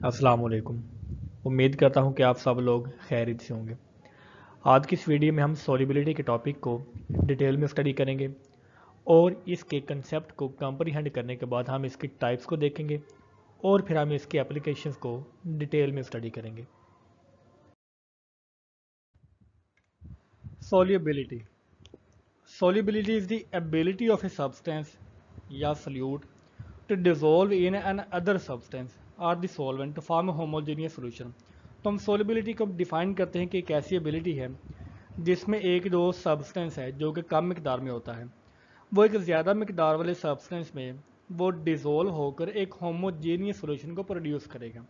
अस्सलाम वालेकुम। उम्मीद करता हूँ कि आप सब लोग खैरियत से होंगे। आज की इस वीडियो में हम सॉल्युबिलिटी के टॉपिक को डिटेल में स्टडी करेंगे और इसके कंसेप्ट को कंप्रीहेंड करने के बाद हम इसकी टाइप्स को देखेंगे और फिर हम इसके एप्लीकेशंस को डिटेल में स्टडी करेंगे। Solubility solubility is the ability of a substance या solute to dissolve in an other substance or the solvent to form a homogeneous solution। तो हम solubility को डिफाइन करते हैं कि एक ऐसी एबिलिटी है जिसमें एक दो सब्सटेंस है जो कि कम मिकदार में होता है, वो एक ज़्यादा मिकदार वाले सब्सटेंस में वो डिज़ोल्व होकर एक होमोजेनियस सोल्यूशन को प्रोड्यूस करेगा।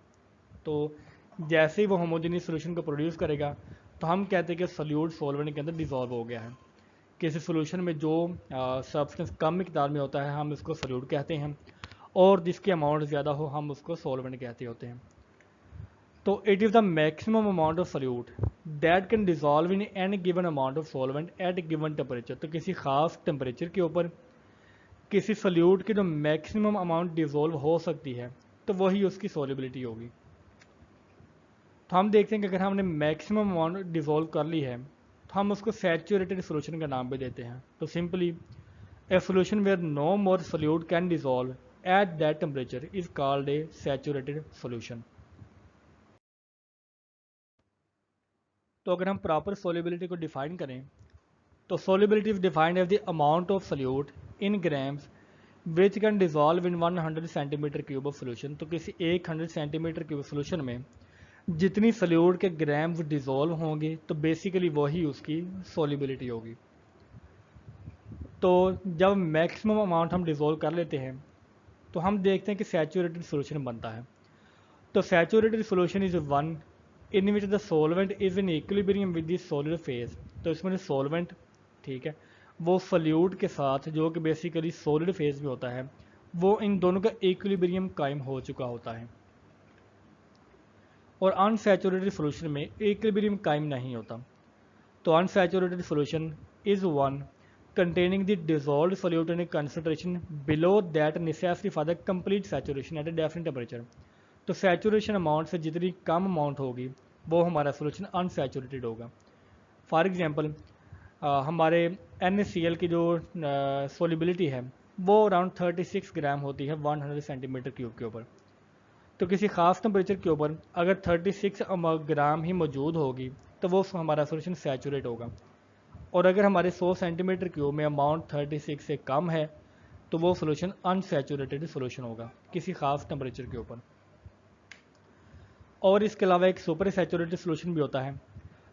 तो जैसे ही वो होमोजेनियस सोल्यूशन को प्रोड्यूस करेगा तो हम कहते हैं कि सोल्यूट सॉल्वेंट के अंदर डिज़ोल्व हो गया है। किसी सोल्यूशन में जो सब्सटेंस कम मिकदार में होता है हम इसको सोल्यूट कहते हैं और जिसकी अमाउंट ज़्यादा हो हम उसको सॉल्वेंट कहते होते हैं। तो it is the maximum amount of solute that can dissolve in any given amount of solvent eight given temperature. तो किसी खास टेम्परेचर के ऊपर किसी सॉल्यूट की जो मैक्सिमम अमाउंट डिजॉल्व हो सकती है तो वही उसकी सॉल्युबिलिटी होगी। तो हम देखते हैं कि अगर हमने मैक्सिमम अमाउंट डिजॉल्व कर ली है तो हम उसको सैचुरेटेड सोल्यूशन का नाम भी देते हैं। तो simply a solution where no more solute can dissolve at that temperature is called a saturated solution। तो अगर हम प्रॉपर सोल्युबिलिटी को डिफाइन करें तो solubility is defined as the amount of solute in grams which can dissolve in 100 centimetre cube of solution. तो किसी 100 centimetre cube solution में जितनी सोल्यूट के ग्राम्स डिजॉल्व होंगे तो बेसिकली वही उसकी सोल्युबिलिटी होगी। तो जब मैक्सिमम अमाउंट हम डिजॉल्व कर लेते हैं तो हम देखते हैं कि सैचुरेटेड सोल्यूशन बनता है। तो saturated solution is one in which the solvent is in equilibrium with the solid phase. तो इसमें सॉल्वेंट ठीक है वो सॉल्यूट के साथ जो कि बेसिकली सॉलिड फेज में होता है वो इन दोनों का इक्विलिब्रियम कायम हो चुका होता है। और अनसैचुरेटेड सोल्यूशन में इक्विलिब्रियम कायम नहीं होता। तो unsaturated solution is one containing the dissolved solute in a concentration below that necessary for the complete saturation at a definite temperature। तो सैचुरेशन अमाउंट से जितनी कम अमाउंट होगी वो हमारा सोल्यूशन अनसैचुरेटेड होगा। फॉर एग्जांपल हमारे NaCl की जो सोलिबिलिटी है वो अराउंड 36 ग्राम होती है 100 सेंटीमीटर क्यूब के ऊपर। तो किसी खास टेम्परेचर के ऊपर अगर 36 ग्राम ही मौजूद होगी तो वो हमारा सोल्यूशन सैचुरेट होगा। और अगर हमारे 100 सेंटीमीटर क्यूब में अमाउंट 36 से कम है तो वो सोल्यूशन अनसैचुरेटेड सोल्यूशन होगा किसी खास टेम्परेचर के ऊपर। और इसके अलावा एक सुपर सैचुरेटेड सोल्यूशन भी होता है।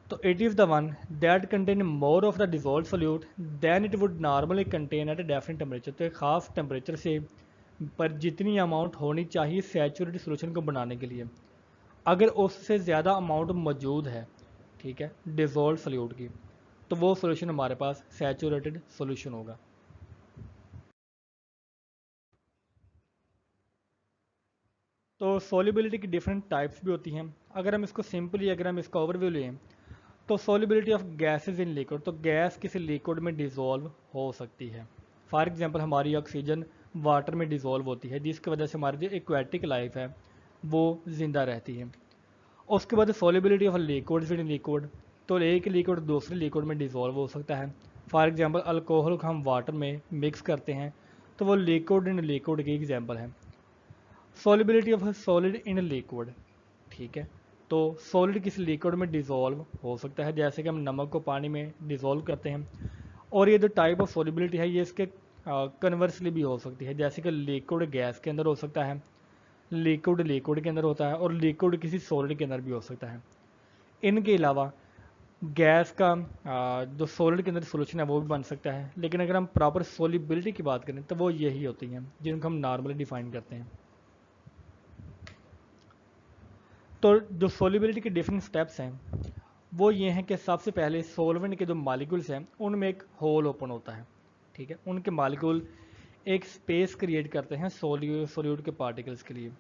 तो it is the one that contain more of the dissolve solute than it would normally contain at a definite temperature. तो एक खास टेम्परेचर से पर जितनी अमाउंट होनी चाहिए सैचुरेटेड सोल्यूशन को बनाने के लिए अगर उससे ज़्यादा अमाउंट मौजूद है ठीक है डिजॉल्व सोल्यूट की तो वो सोल्यूशन हमारे पास सैचुरेटेड सोल्यूशन होगा। तो सॉल्युबिलिटी की डिफरेंट टाइप्स भी होती हैं। अगर हम इसको सिंपली अगर हम इसका ओवरव्यू लें तो solubility of gases in liquid, तो गैस किसी लिक्विड में डिज़ोल्व हो सकती है। फॉर एग्जांपल हमारी ऑक्सीजन वाटर में डिज़ोल्व होती है जिसकी वजह से हमारी जो एक्वेटिक लाइफ है वो ज़िंदा रहती है। उसके बाद solubility of liquids in liquid, तो एक लिक्विड दूसरे लिक्विड में डिज़ोल्व हो सकता है। फॉर एग्जांपल अल्कोहल को हम वाटर में मिक्स करते हैं तो वो लिक्विड इन लिक्विड की एग्जांपल है। Solubility of solid in liquid ठीक है, तो सॉलिड किसी लिक्विड में डिज़ोल्व हो सकता है जैसे कि हम नमक को पानी में डिज़ोल्व करते हैं। और ये जो टाइप ऑफ सॉल्युबिलिटी है ये इसके कन्वर्सली भी हो सकती है जैसे कि लिक्विड गैस के अंदर हो सकता है, लिक्विड लिक्विड के अंदर होता है और लिक्विड किसी सॉलिड के अंदर भी हो सकता है। इनके अलावा गैस का जो सॉलिड के अंदर सोल्यूशन है वो भी बन सकता है, लेकिन अगर हम प्रॉपर सॉल्युबिलिटी की बात करें तो वो यही होती हैं जिनको हम नॉर्मली डिफाइन करते हैं। तो जो सॉल्युबिलिटी के डिफरेंट स्टेप्स हैं वो ये हैं कि सबसे पहले सॉल्वेंट के जो मालिक्यूल्स हैं उनमें एक होल ओपन होता है ठीक है, उनके मालिक्यूल एक स्पेस क्रिएट करते हैं सोल्यूट के पार्टिकल्स के लिए।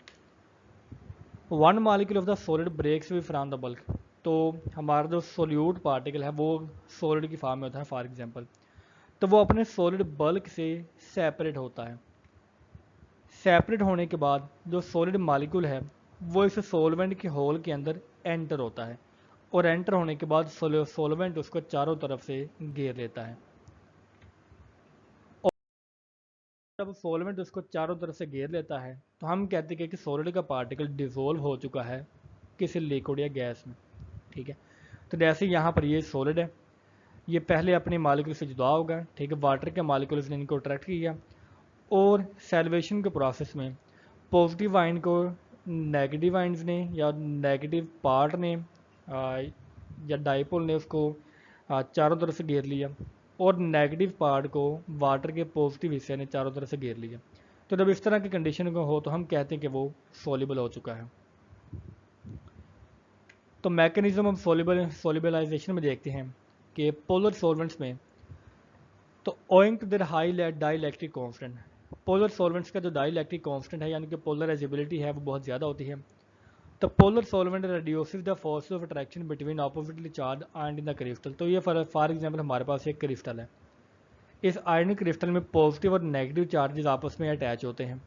One molecule of the solid breaks we from the bulk, तो हमारा जो सोल्यूट पार्टिकल है वो सॉलिड की फॉर्म में होता है फॉर एग्जांपल, तो वो अपने सॉलिड बल्क से सेपरेट होता है। सेपरेट होने के बाद जो सॉलिड मालिक्यूल है वो इस सॉल्वेंट के होल के अंदर एंटर होता है, और एंटर होने के बाद सॉल्वेंट उसको चारों तरफ से घेर लेता है। और जब सॉल्वेंट उसको चारों तरफ से घेर लेता है तो हम कहते हैं कि सॉलिड का पार्टिकल डिसॉल्व हो चुका है किसी लिक्विड या गैस में। ठीक है, तो जैसे यहाँ पर ये सॉलिड है, ये पहले अपने मालिक्यूल से जुदा होगा। ठीक है, वाटर के मालिक्यूल्स ने इनको अट्रैक्ट किया, और सैल्वेशन के प्रोसेस में पॉजिटिव आयन को नेगेटिव आयन्स ने या नेगेटिव पार्ट ने या डाइपोल ने उसको चारों तरफ से घेर लिया, और नेगेटिव पार्ट को वाटर के पॉजिटिव हिस्से ने चारों तरफ से घेर लिया। तो जब इस तरह की कंडीशन को हो तो हम कहते हैं कि वो सॉल्युबल हो चुका है। तो मैकेनिज्म ऑफ सॉल्युबलाइजेशन में देखते हैं कि पोलर सॉल्वेंट्स में, तो owing to their high dielectric constant, polar solvents का जो डाइलेक्ट्रिक कांस्टेंट है यानी कि पोलराइजेबिलिटी है वो बहुत ज़्यादा होती है। तो polar solvent reduces the force of attraction between oppositely charge ion in the crystal. तो ये फॉर एग्जांपल हमारे पास एक क्रिस्टल है, इस आयनिक क्रिस्टल में पॉजिटिव और नेगेटिव चार्जेस आपस में अटैच होते हैं।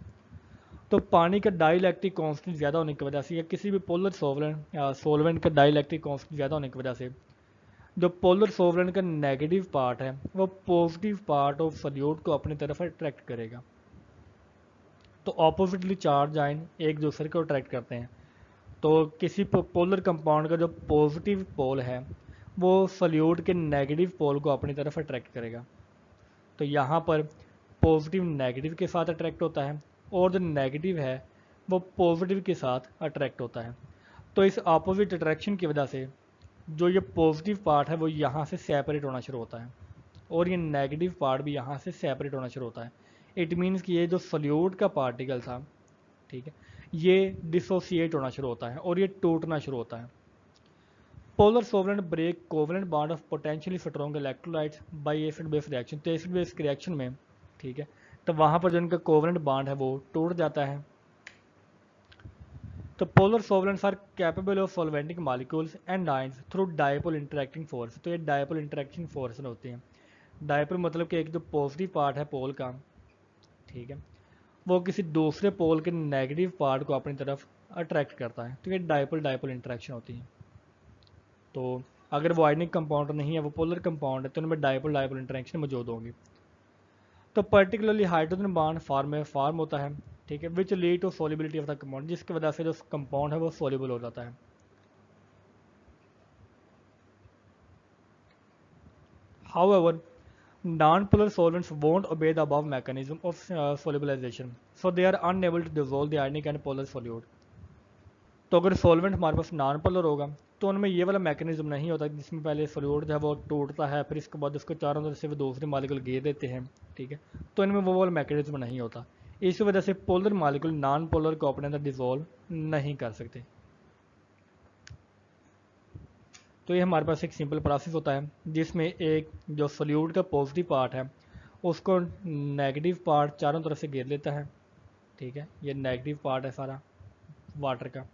तो पानी का डाइलेक्ट्रिक कांस्टेंट ज़्यादा होने की वजह से या किसी भी पोलर सॉल्वेंट का डाइलेक्ट्रिक कांस्टेंट ज़्यादा होने की वजह से जो पोलर सॉल्वेंट का नेगेटिव पार्ट है वो पॉजिटिव पार्ट ऑफ सॉल्यूट को अपनी तरफ अट्रैक्ट करेगा। तो ऑपोजिटली चार्ज आयन एक दूसरे को अट्रैक्ट करते हैं। तो किसी पोलर कंपाउंड का जो पॉजिटिव पोल है वो सॉल्यूट के नेगेटिव पोल को अपनी तरफ अट्रैक्ट करेगा। तो यहाँ पर पॉजिटिव नेगेटिव के साथ अट्रैक्ट होता है, और जो नेगेटिव है वो पॉजिटिव के साथ अट्रैक्ट होता है। तो इस अपोजिट अट्रैक्शन की वजह से जो ये पॉजिटिव पार्ट है वो यहाँ से सेपरेट होना शुरू होता है, और ये नेगेटिव पार्ट भी यहाँ से सेपरेट होना शुरू होता है। इट मीन्स कि ये जो सॉल्यूट का पार्टिकल था, ठीक है, ये डिसोसिएट होना शुरू होता है और ये टूटना शुरू होता है। Polar solvent break covalent bond of potentially strong electrolytes by acid base reaction. तो एसिड बेस रिएक्शन में, ठीक है, तो वहाँ पर जो इनका कोवलेंट बॉन्ड है वो टूट जाता है। तो polar solvents are capable of solventing molecules and ions through dipole interacting force. तो ये डायपोल इंटरेक्टिंग फोर्स होती हैं। डायपोल मतलब कि एक जो पॉजिटिव पार्ट है पोल का, ठीक है, वो किसी दूसरे पोल के नेगेटिव पार्ट को अपनी तरफ अट्रैक्ट करता है। तो ये डायपोल डायपोल इंटरेक्शन होती है। तो अगर वो आयनिक कंपाउंड नहीं है, वो पोलर कंपाउंड है, तो उनमें डायपोल डायपोल इंटरेक्शन मौजूद होंगी। तो पर्टिकुलरली हाइड्रोजन बॉन्ड फॉर्म होता है, ठीक है, which lead to solubility of the compound, जिसकी वजह से जो कंपाउंड है वो सॉल्युबल हो जाता है। However, non-polar solvents won't obey the above mechanism of solubilization, so they are unable to dissolve the ionic and polar solute. तो अगर सॉल्वेंट हमारे पास नॉन पोलर होगा तो उनमें ये वाला मैकेनिज्म नहीं होता जिसमें पहले सोल्यूट जो है वो टूटता है, फिर इसके बाद उसको चारों तरफ से वो दूसरे मालिक्यूल घेर देते हैं, ठीक है, तो इनमें वो वाला मैकेनिज्म नहीं होता। इस वजह से पोलर मालिक्यूल नॉन पोलर को अपने अंदर डिसॉल्व नहीं कर सकते। तो ये हमारे पास एक सिंपल प्रोसेस होता है जिसमें एक जो सोल्यूट का पॉजिटिव पार्ट है उसको नेगेटिव पार्ट चारों तरफ से घेर लेता है, ठीक है, ये नेगेटिव पार्ट है सारा वाटर का,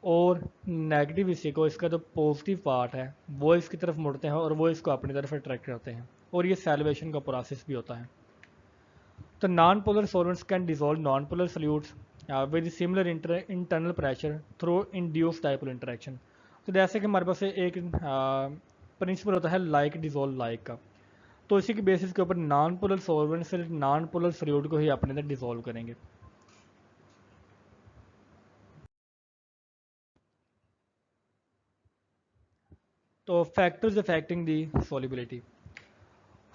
और नेगेटिव हिस्से को इसका जो पॉजिटिव पार्ट है वो इसकी तरफ मुड़ते हैं और वो इसको अपनी तरफ अट्रैक्ट करते हैं, और ये सैल्वेशन का प्रोसेस भी होता है। तो non polar solvents can dissolve non polar solutes with similar internal pressure through induce dipole interaction. तो जैसे कि हमारे पास एक प्रिंसिपल होता है लाइक डिसॉल्व लाइक का, तो इसी के बेसिस के ऊपर नॉन पोलर सॉल्वेंट से नॉन पोलर सोल्यूट को ही अपने अंदर डिसॉल्व करेंगे। तो factors affecting the solubility,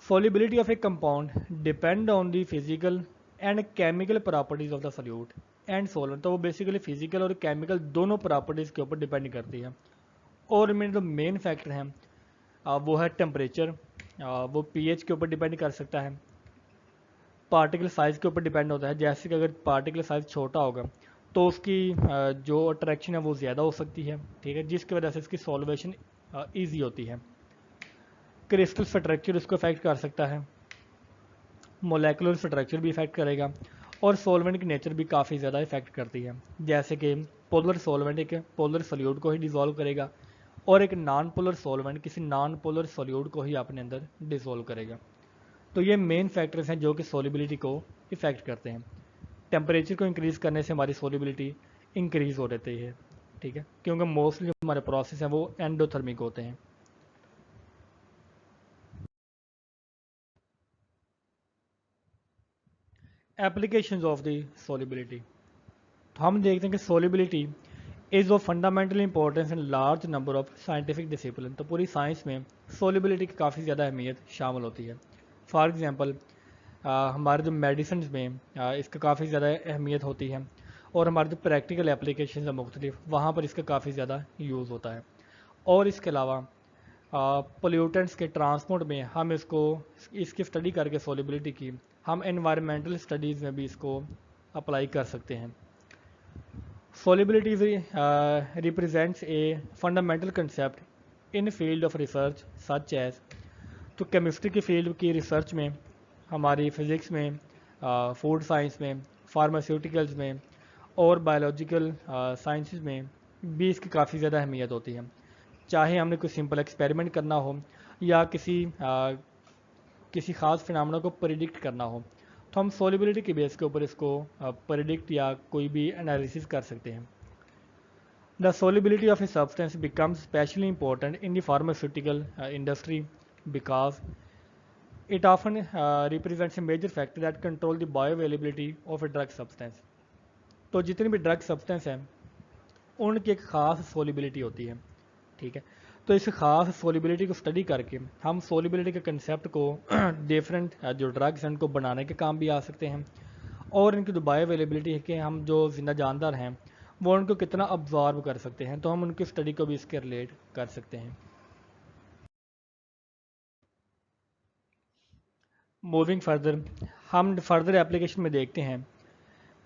solubility of a compound depend on the physical and chemical properties of the solute and solvent। तो वो बेसिकली फिजिकल और केमिकल दोनों प्रॉपर्टीज़ के ऊपर डिपेंड करती है। और इनमें जो मेन फैक्टर हैं वो है टेम्परेचर, वो पीएच के ऊपर डिपेंड कर सकता है, पार्टिकल साइज़ के ऊपर डिपेंड होता है। जैसे कि अगर पार्टिकल साइज़ छोटा होगा तो उसकी जो अट्रैक्शन है वो ज़्यादा हो सकती है, ठीक है, जिसकी वजह से इसकी सॉल्वेशन ईजी होती है। क्रिस्टल स्ट्रक्चर इसको अफेक्ट कर सकता है, मोलेकुलर स्ट्रक्चर भी इफेक्ट करेगा, और सॉल्वेंट की नेचर भी काफ़ी ज़्यादा इफेक्ट करती है। जैसे कि पोलर सॉल्वेंट एक पोलर सोल्यूट को ही डिसॉल्व करेगा, और एक नॉन पोलर सॉल्वेंट किसी नॉन पोलर सोल्यूट को ही अपने अंदर डिसॉल्व करेगा। तो ये मेन फैक्टर्स हैं जो कि सॉल्युबिलिटी को इफेक्ट करते हैं। टेम्परेचर को इंक्रीज़ करने से हमारी सॉल्युबिलिटी इंक्रीज हो रहती है, ठीक है, क्योंकि मोस्टली जो हमारे प्रोसेस हैं वो एंडोथर्मिक होते हैं। एप्लीकेशंस ऑफ द सोलिबिलिटी, तो हम देखते हैं कि solubility is of fundamental importance in large number of scientific discipline. तो पूरी साइंस में सोलिबिलिटी की काफ़ी ज़्यादा अहमियत शामिल होती है। फॉर एग्जांपल हमारे जो मेडिसिन में इसका काफ़ी ज़्यादा अहमियत होती है, और हमारे जो प्रैक्टिकल एप्लीकेशन है मुख्तलिफ, वहाँ पर इसका काफ़ी ज़्यादा यूज़ होता है। और इसके अलावा पोल्यूटेंट्स के ट्रांसपोर्ट में हम इसको इसकी स्टडी करके सोलिबिलिटी की हम एनवायरमेंटल स्टडीज़ में भी इसको अप्लाई कर सकते हैं। Solubility represents a fundamental concept in field of research such as, तो केमिस्ट्री की फील्ड की रिसर्च में, हमारी फिज़िक्स में, फूड साइंस में, फार्मास्यूटिकल्स में और बायोलॉजिकल साइंसेस में भी इसकी काफ़ी ज़्यादा अहमियत होती है। चाहे हमने कोई सिंपल एक्सपेरिमेंट करना हो या किसी खास फिनोमेना को प्रिडिक्ट करना हो, तो हम सोलिबिलिटी के बेस के ऊपर इसको प्रिडिक्ट या कोई भी एनालिसिस कर सकते हैं। The solubility of a substance becomes specially important in the pharmaceutical industry because it often represents a major factor that control the bioavailability of a drug substance. तो जितनी भी ड्रग सब्सटेंस हैं उनकी एक ख़ास सोलिबिलिटी होती है, ठीक है। तो इस ख़ास सोलिबिलिटी को स्टडी करके हम सोलिबिलिटी के कंसेप्ट को डिफरेंट जो ड्रग्स हैं उनको बनाने के काम भी आ सकते हैं, और इनकी जो बायो अवेलेबिलिटी है कि हम जो जिंदा जानदार हैं वो उनको कितना अब्जॉर्ब कर सकते हैं, तो हम उनकी स्टडी को भी इसके रिलेट कर सकते हैं। मूविंग फर्दर, हम फर्दर एप्लीकेशन में देखते हैं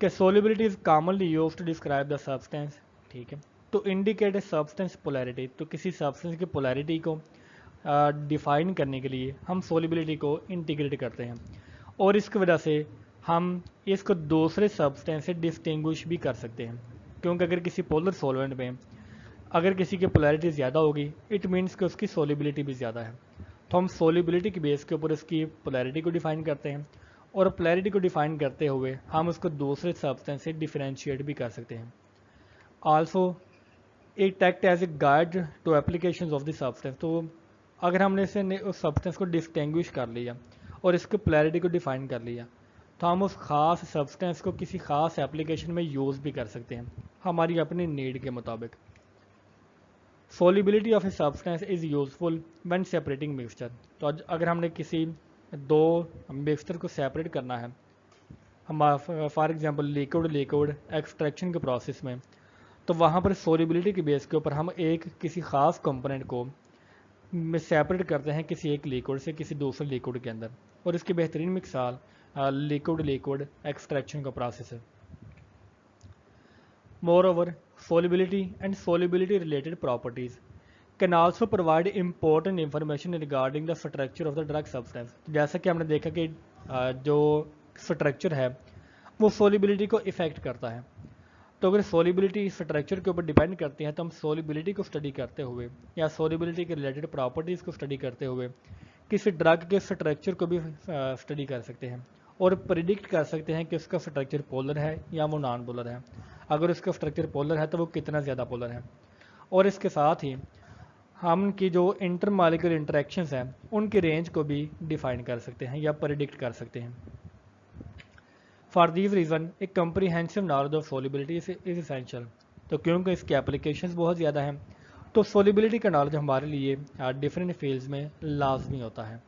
कि solubility is commonly used to describe the substance, ठीक है, तो इंडिकेट ए सब्सटेंस पोलैरिटी, तो किसी सब्सटेंस की पोलैरिटी को डिफाइन करने के लिए हम सोलिबिलिटी को इंटीग्रेट करते हैं, और इसकी वजह से हम इसको दूसरे सब्सटेंस से डिस्टिंग्विश भी कर सकते हैं। क्योंकि अगर किसी पोलर सॉल्वेंट में अगर किसी की पोलैरिटी ज़्यादा होगी, इट मीन्स कि उसकी सोलिबिलिटी भी ज़्यादा है, तो हम सोलिबिलिटी के बेस के ऊपर उसकी पोलैरिटी को डिफाइन करते हैं, और पोलैरिटी को डिफाइन करते हुए हम उसको दूसरे सब्सटेंस से डिफरेंशिएट भी कर सकते हैं। Also it act as a guide to applications of the substance, तो अगर हमने इसे उस सब्सटेंस को डिस्टिंग्विश कर लिया और इसकी पोलैरिटी को डिफाइन कर लिया, तो हम उस ख़ास सब्सटेंस को किसी ख़ास एप्लीकेशन में यूज़ भी कर सकते हैं हमारी अपनी नीड के मुताबिक। Solubility of a substance is useful when separating mixture, तो अगर हमने किसी दो मिक्सचर को सेपरेट करना है, हम फॉर एग्जांपल लिक्विड एक्सट्रैक्शन के प्रोसेस में, तो वहाँ पर सोलिबिलिटी के बेस के ऊपर हम किसी ख़ास कंपोनेंट को सेपरेट करते हैं किसी एक लिक्विड से किसी दूसरे लिक्विड के अंदर, और इसकी बेहतरीन मिसाल लिक्विड एक्सट्रैक्शन का प्रोसेस है। Moreover, solubility and solubility related properties can also provide important information regarding the structure of the drug substance। जैसा कि हमने देखा कि जो स्ट्रक्चर है वो सोलिबिलिटी को इफेक्ट करता है, तो अगर सोलिबिलिटी स्ट्रक्चर के ऊपर डिपेंड करती है, तो हम सोलिबिलिटी को स्टडी करते हुए या सोलिबिलिटी के रिलेटेड प्रॉपर्टीज़ को स्टडी करते हुए किसी ड्रग के स्ट्रक्चर को भी स्टडी कर सकते हैं और प्रिडिक्ट कर सकते हैं कि उसका स्ट्रक्चर पोलर है या वो नॉन पोलर है। अगर उसका स्ट्रक्चर पोलर है तो वो कितना ज़्यादा पोलर है, और इसके साथ ही हम की जो इंटरमॉलिक्यूलर इंटरेक्शंस हैं उनकी रेंज को भी डिफाइन कर सकते हैं या प्रिडिक्ट कर सकते हैं। फॉर दिस रीज़न एक comprehensive knowledge of solubility is essential, तो क्योंकि इसकी एप्लीकेशंस बहुत ज़्यादा हैं, तो सोलिबिलिटी का नॉलेज हमारे लिए डिफरेंट फील्ड्स में लाजमी होता है।